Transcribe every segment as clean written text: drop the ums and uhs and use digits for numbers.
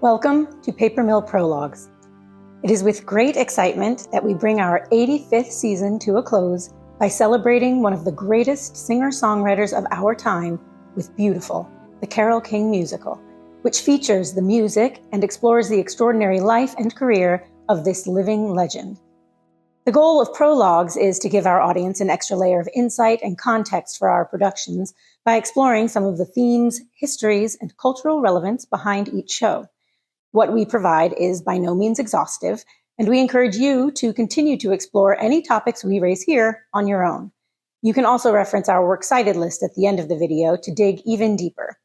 Welcome to Mill Prologues. It is with great excitement that we bring our 85th season to a close by celebrating one of the greatest singer-songwriters of our time with Beautiful, the Carole King Musical, which features the music and explores the extraordinary life and career of this living legend. The goal of Prologues is to give our audience an extra layer of insight and context for our productions by exploring some of the themes, histories, and cultural relevance behind each show. What we provide is by no means exhaustive, and we encourage you to continue to explore any topics we raise here on your own. You can also reference our Works Cited list at the end of the video to dig even deeper.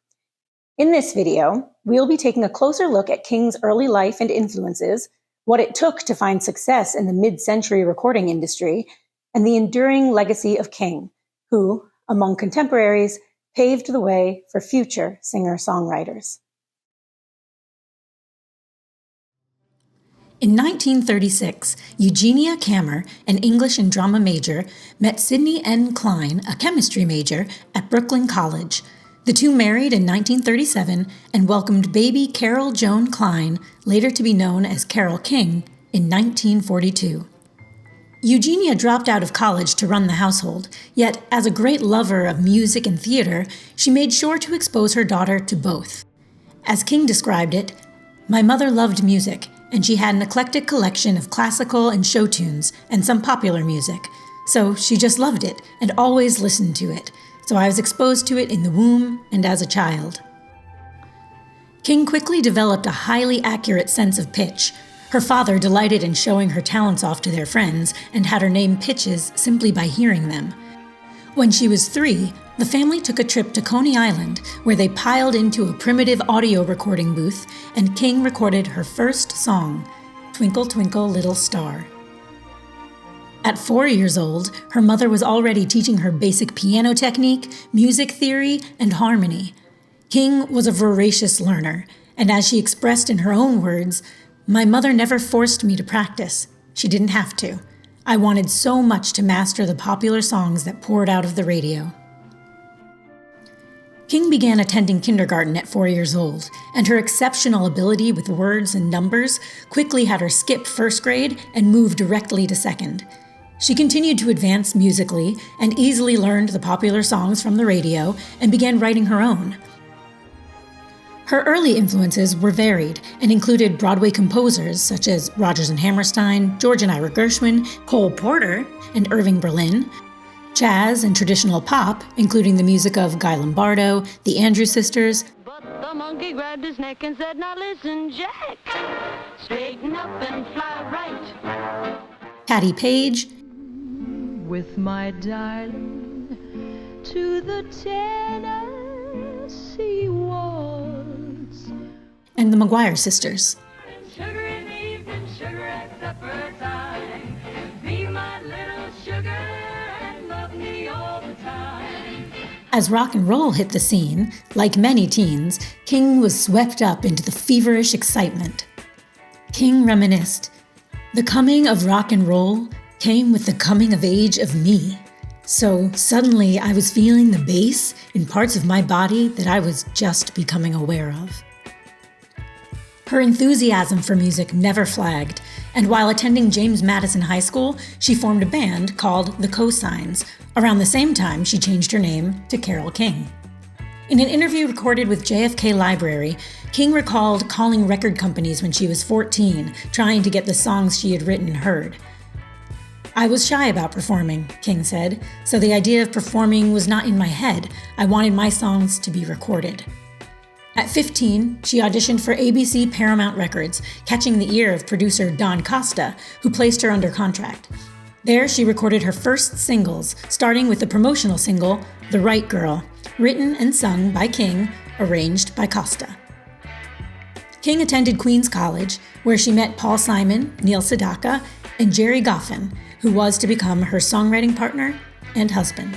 In this video, we'll be taking a closer look at King's early life and influences, what it took to find success in the mid-century recording industry, and the enduring legacy of King, who, among contemporaries, paved the way for future singer-songwriters. In 1936, Eugenia Kammer, an English and drama major, met Sidney N. Klein, a chemistry major, at Brooklyn College. The two married in 1937 and welcomed baby Carole Joan Klein, later to be known as Carole King, in 1942. Eugenia dropped out of college to run the household, yet as a great lover of music and theater, she made sure to expose her daughter to both. As King described it, "My mother loved music, and she had an eclectic collection of classical and show tunes and some popular music. So she just loved it and always listened to it. So I was exposed to it in the womb and as a child." King quickly developed a highly accurate sense of pitch. Her father delighted in showing her talents off to their friends and had her name pitches simply by hearing them. When she was 3, the family took a trip to Coney Island, where they piled into a primitive audio recording booth, and King recorded her first song, "Twinkle, Twinkle, Little Star." At 4 years old, her mother was already teaching her basic piano technique, music theory, and harmony. King was a voracious learner, and as she expressed in her own words, "My mother never forced me to practice. She didn't have to. I wanted so much to master the popular songs that poured out of the radio." King began attending kindergarten at 4 years old, and her exceptional ability with words and numbers quickly had her skip first grade and move directly to second. She continued to advance musically and easily learned the popular songs from the radio and began writing her own. Her early influences were varied and included Broadway composers such as Rodgers and Hammerstein, George and Ira Gershwin, Cole Porter, and Irving Berlin, jazz and traditional pop, including the music of Guy Lombardo, the Andrews Sisters, But the monkey grabbed his neck and said, "Now listen, Jack, straighten up and fly right." Patti Page, With my darling to the Tennessee waltz. and the McGuire Sisters. Sugar in the evening, sugar at supper time. Be my little sugar and love me all the time. As rock and roll hit the scene, like many teens, King was swept up into the feverish excitement. King reminisced, "The coming of rock and roll came with the coming of age of me. So suddenly I was feeling the bass in parts of my body that I was just becoming aware of." Her enthusiasm for music never flagged, and while attending James Madison High School, she formed a band called the Cosigns. Around the same time, she changed her name to Carole King. In an interview recorded with JFK Library, King recalled calling record companies when she was 14, trying to get the songs she had written heard. "I was shy about performing," King said, "so the idea of performing was not in my head. I wanted my songs to be recorded." At 15, she auditioned for ABC Paramount Records, catching the ear of producer Don Costa, who placed her under contract. There, she recorded her first singles, starting with the promotional single, "The Right Girl," written and sung by King, arranged by Costa. King attended Queens College, where she met Paul Simon, Neil Sedaka, and Jerry Goffin, who was to become her songwriting partner and husband.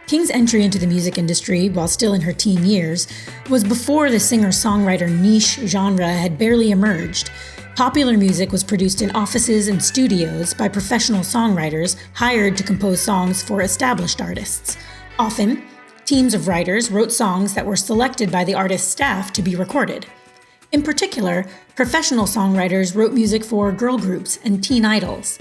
King's entry into the music industry, while still in her teen years, was before the singer-songwriter niche genre had barely emerged. Popular music was produced in offices and studios by professional songwriters hired to compose songs for established artists. Often, teams of writers wrote songs that were selected by the artist's staff to be recorded. In particular, professional songwriters wrote music for girl groups and teen idols.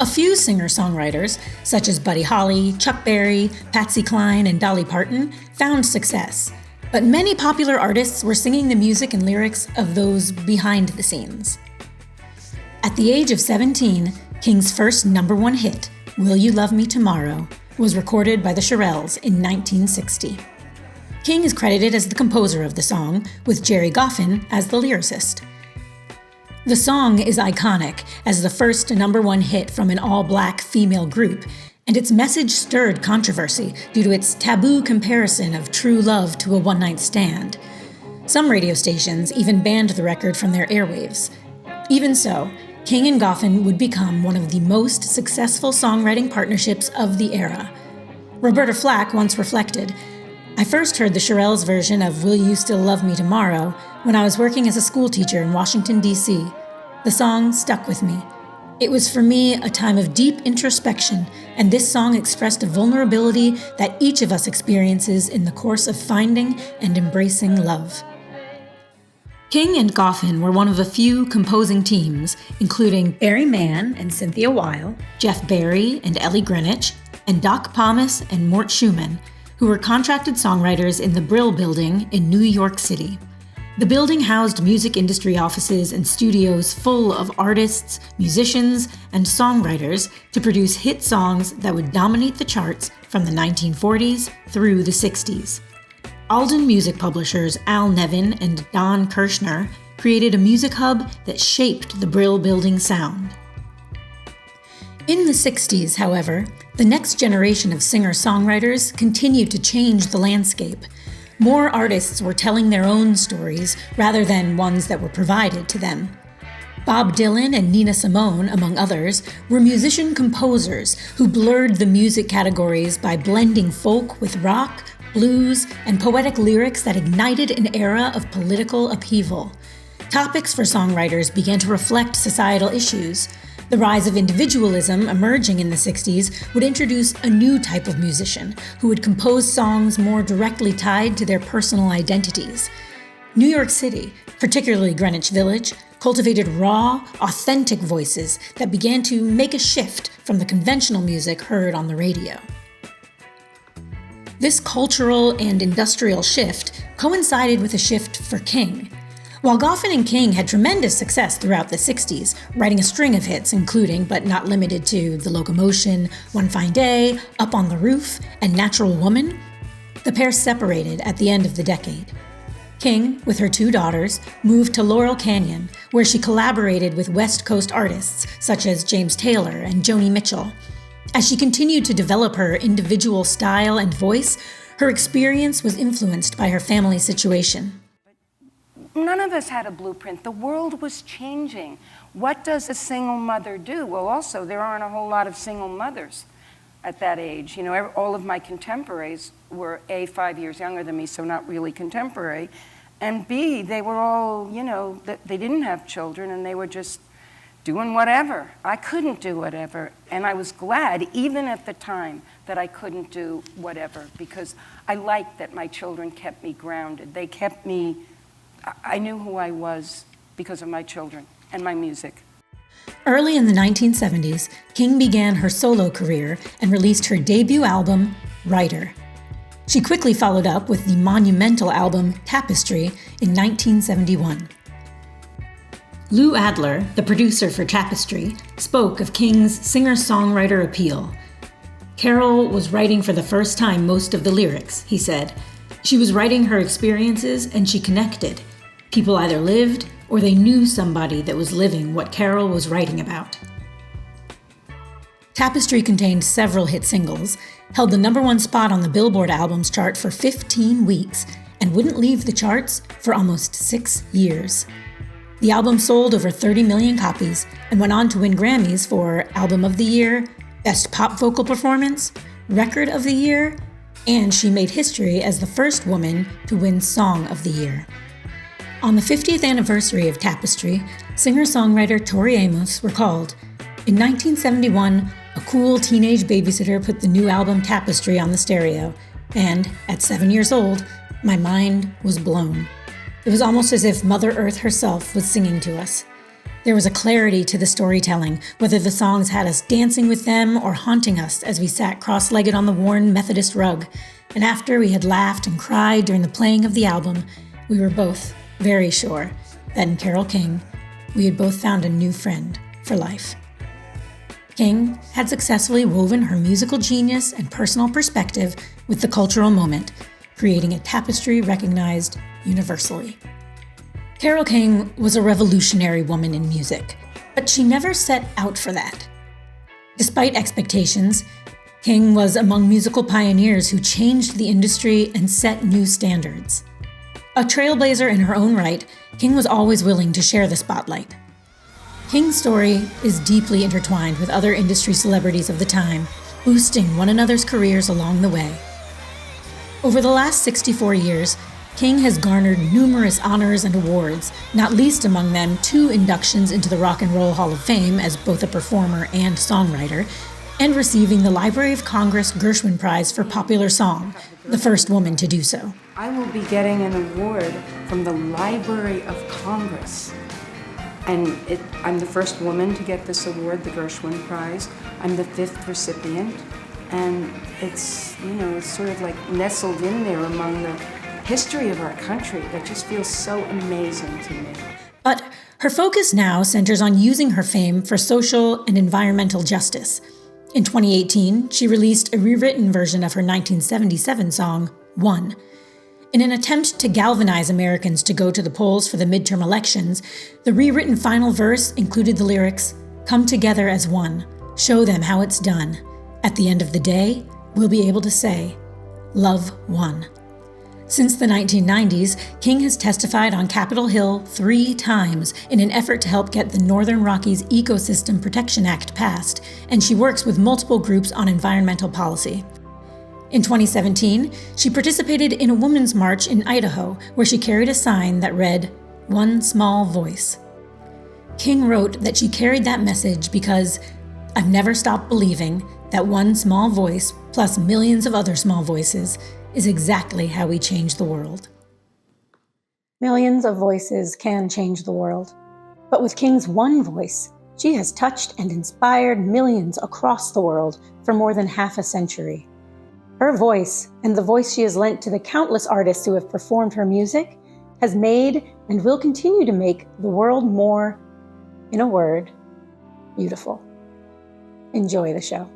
A few singer-songwriters, such as Buddy Holly, Chuck Berry, Patsy Cline, and Dolly Parton, found success, but many popular artists were singing the music and lyrics of those behind the scenes. At the age of 17, King's first #1 hit, Will You Love Me Tomorrow, was recorded by the Shirelles in 1960. King is credited as the composer of the song, with Jerry Goffin as the lyricist. The song is iconic as the first #1 hit from an all-black female group, and its message stirred controversy due to its taboo comparison of true love to a one-night stand. Some radio stations even banned the record from their airwaves. Even so, King and Goffin would become one of the most successful songwriting partnerships of the era. Roberta Flack once reflected, "I first heard the Shirelles' version of Will You Still Love Me Tomorrow when I was working as a school teacher in Washington, D.C. The song stuck with me. It was for me a time of deep introspection, and this song expressed a vulnerability that each of us experiences in the course of finding and embracing love." King and Goffin were one of a few composing teams, including Barry Mann and Cynthia Weil, Jeff Barry and Ellie Greenwich, and Doc Pomus and Mort Schumann, who were contracted songwriters in the Brill Building in New York City. The building housed music industry offices and studios full of artists, musicians, and songwriters to produce hit songs that would dominate the charts from the 1940s through the 60s. Alden music publishers Al Nevin and Don Kirshner created a music hub that shaped the Brill Building sound. In the 60s, however, the next generation of singer-songwriters continued to change the landscape. More artists were telling their own stories rather than ones that were provided to them. Bob Dylan and Nina Simone, among others, were musician-composers who blurred the music categories by blending folk with rock, blues, and poetic lyrics that ignited an era of political upheaval. Topics for songwriters began to reflect societal issues. The rise of individualism emerging in the 60s would introduce a new type of musician who would compose songs more directly tied to their personal identities. New York City, particularly Greenwich Village, cultivated raw, authentic voices that began to make a shift from the conventional music heard on the radio. This cultural and industrial shift coincided with a shift for King. While Goffin and King had tremendous success throughout the 60s, writing a string of hits including, but not limited to, The Locomotion, One Fine Day, Up on the Roof, and Natural Woman, the pair separated at the end of the decade. King, with her 2 daughters, moved to Laurel Canyon, where she collaborated with West Coast artists such as James Taylor and Joni Mitchell. As she continued to develop her individual style and voice, her experience was influenced by her family situation. None of us had a blueprint. The world was changing. What does a single mother do? Well, also, there aren't a whole lot of single mothers at that age. You know, all of my contemporaries were A, 5 years younger than me, so not really contemporary, and B, they were all, you know, they didn't have children and they were just doing whatever. I couldn't do whatever, and I was glad, even at the time, that I couldn't do whatever, because I liked that my children kept me grounded. They kept me, I knew who I was because of my children and my music. Early in the 1970s, King began her solo career and released her debut album, Writer. She quickly followed up with the monumental album Tapestry in 1971. Lou Adler, the producer for Tapestry, spoke of King's singer-songwriter appeal. Carole was writing for the first time most of the lyrics, he said. She was writing her experiences and she connected. People either lived or they knew somebody that was living what Carole was writing about. Tapestry contained several hit singles, held the #1 spot on the Billboard albums chart for 15 weeks, and wouldn't leave the charts for almost 6 years. The album sold over 30 million copies and went on to win Grammys for Album of the Year, Best Pop Vocal Performance, Record of the Year, and she made history as the first woman to win Song of the Year. On the 50th anniversary of Tapestry, singer-songwriter Tori Amos recalled, "In 1971, a cool teenage babysitter put the new album Tapestry on the stereo, and at 7 years old, my mind was blown." It was almost as if Mother Earth herself was singing to us. There was a clarity to the storytelling, whether the songs had us dancing with them or haunting us as we sat cross-legged on the worn Methodist rug. And after we had laughed and cried during the playing of the album, we were both very sure that in Carole King, we had both found a new friend for life. King had successfully woven her musical genius and personal perspective with the cultural moment, creating a tapestry recognized universally. Carole King was a revolutionary woman in music, but she never set out for that. Despite expectations, King was among musical pioneers who changed the industry and set new standards. A trailblazer in her own right, King was always willing to share the spotlight. King's story is deeply intertwined with other industry celebrities of the time, boosting one another's careers along the way. Over the last 64 years, King has garnered numerous honors and awards, not least among them 2 inductions into the Rock and Roll Hall of Fame as both a performer and songwriter, and receiving the Library of Congress Gershwin Prize for Popular Song, the first woman to do so. I will be getting an award from the Library of Congress. And I'm the first woman to get this award, the Gershwin Prize. I'm the 5th recipient. And it's, it's sort of like nestled in there among the history of our country that just feels so amazing to me. But her focus now centers on using her fame for social and environmental justice. In 2018, she released a rewritten version of her 1977 song, One. In an attempt to galvanize Americans to go to the polls for the midterm elections, the rewritten final verse included the lyrics, "Come together as one, show them how it's done. At the end of the day, we'll be able to say, love won." Since the 1990s, King has testified on Capitol Hill 3 times in an effort to help get the Northern Rockies Ecosystem Protection Act passed, and she works with multiple groups on environmental policy. In 2017, she participated in a women's march in Idaho, where she carried a sign that read, "One small voice." King wrote that she carried that message because "I've never stopped believing that one small voice, plus millions of other small voices, is exactly how we change the world." Millions of voices can change the world. But with King's one voice, she has touched and inspired millions across the world for more than half a century. Her voice, and the voice she has lent to the countless artists who have performed her music, has made and will continue to make the world more, in a word, beautiful. Enjoy the show.